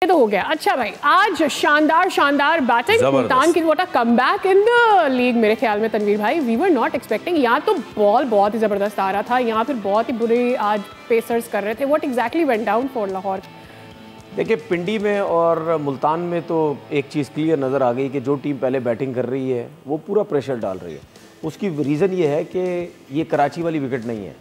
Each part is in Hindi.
ये तो हो गया। अच्छा भाई, आज शानदार बैटिंग, मुल्तान की what a comeback in the league मेरे ख्याल में तनवीर भाई, वी वर नॉट एक्सपेक्टिंग। यहाँ तो बॉल बहुत ही ज़बरदस्त आ रहा था, यहाँ फिर बहुत ही बुरे आज पेसर्स कर रहे थे। What exactly went down for Lahore? देखिए, पिंडी में और मुल्तान में तो एक चीज़ क्लियर नज़र आ गई कि जो टीम पहले बैटिंग कर रही है वो पूरा प्रेशर डाल रही है। उसकी रीज़न ये है कि ये कराची वाली विकेट नहीं है,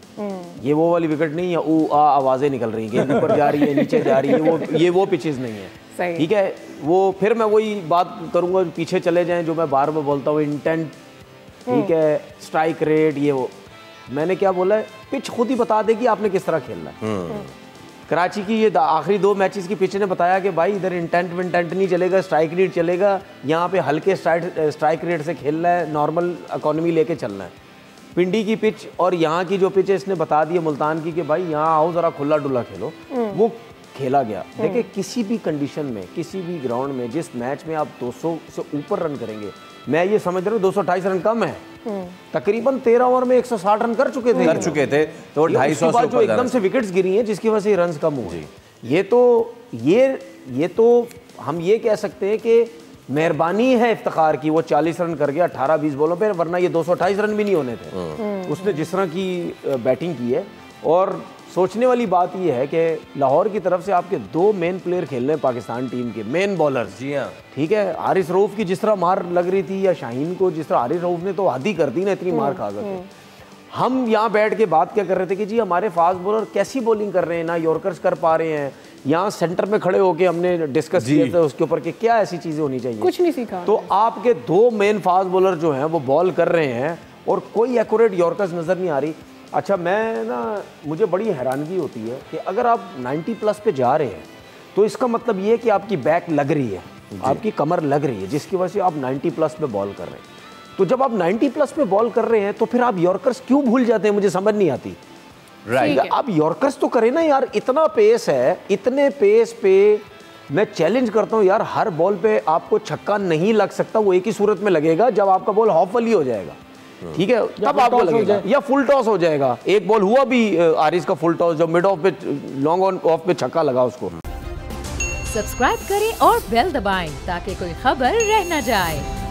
ये वो वाली विकेट नहीं है, ऊ आ आवाज़ें निकल रही हैं, गेंद ऊपर जा रही है, नीचे जा रही है, ये वो पिचेस नहीं है। ठीक है, वो फिर मैं वही बात करूँगा, पीछे चले जाएं जो मैं बार बार बोलता हूँ, इंटेंट, ठीक है, स्ट्राइक रेट, ये वो। मैंने क्या बोला है, पिच खुद ही बता देगी आपने किस तरह खेलना है। कराची की ये आखिरी 2 मैचेस की पिच ने बताया कि भाई इधर इंटेंट विंटेंट नहीं चलेगा, स्ट्राइक रेट चलेगा, यहाँ पे हल्के स्ट्राइक रेट से खेलना है, नॉर्मल इकोनॉमी लेके चलना है। पिंडी की पिच और यहाँ की जो पिच है इसने बता दिया मुल्तान की कि भाई यहाँ आओ ज़रा खुला डुला खेलो, वो खेला गया। देखिए, किसी भी कंडीशन में, किसी भी ग्राउंड में, जिस मैच में आप 200 से ऊपर रन करेंगे, मैं ये समझ रहा हूँ 228 रन कम है, तकरीबन 13 ओवर में 160 रन कर चुके थे तो 250 से जो एकदम से विकेट्स गिरी हैं जिसकी वजह से रन कम हुए। ये तो हम ये कह सकते हैं कि मेहरबानी है इफ्तिखार की, वो 40 रन कर गया 18-20 बॉलों पे, वरना ये 228 रन भी नहीं होने थे। उसने जिस तरह की बैटिंग की है, और सोचने वाली बात यह है कि लाहौर की तरफ से आपके 2 मेन प्लेयर खेल रहे हैं पाकिस्तान टीम के, मेन बॉलर्स। जी हाँ, ठीक है, हारिस रऊफ की जिस तरह मार लग रही थी, या शाहीन को जिस तरह, हारिस रऊफ ने तो आधी कर दी ना, इतनी मार खा गए। हम यहाँ बैठ के बात क्या कर रहे थे कि जी हमारे फास्ट बॉलर कैसी बॉलिंग कर रहे हैं, ना यॉर्कर्स कर पा रहे हैं। यहाँ सेंटर में खड़े होके हमने डिस्कस किया था उसके ऊपर कि क्या ऐसी चीज़ें होनी चाहिए, कुछ नहीं सीखा। तो आपके 2 मेन फास्ट बॉलर जो हैं वो बॉल कर रहे हैं और कोई एक्यूरेट यॉर्कर्स नज़र नहीं आ रही। अच्छा, मुझे बड़ी हैरानगी होती है कि अगर आप 90+ पे जा रहे हैं तो इसका मतलब ये है कि आपकी बैक लग रही है, आपकी कमर लग रही है, जिसकी वजह से आप 90+ पे बॉल कर रहे हैं। तो जब आप 90+ पे बॉल कर रहे हैं तो फिर आप यॉर्कर्स क्यों भूल जाते हैं, मुझे समझ नहीं आती। राइट, आप यॉर्कर्स तो करें ना यार, इतना पेस है, इतने पेस पे मैं चैलेंज करता हूँ यार, हर बॉल पे आपको छक्का नहीं लग सकता, वो एक ही सूरत में लगेगा जब आपका बॉल हाफ वाली हो जाएगा, ठीक है, तब आपको लगेगा, या फुल टॉस हो जाएगा। एक बॉल हुआ भी आरिस का फुल टॉस, जब मिड ऑफ पे, लॉन्ग ऑन ऑफ पे छक्का लगा उसको। सब्सक्राइब करें और बेल दबाएं ताकि कोई खबर रह न जाए।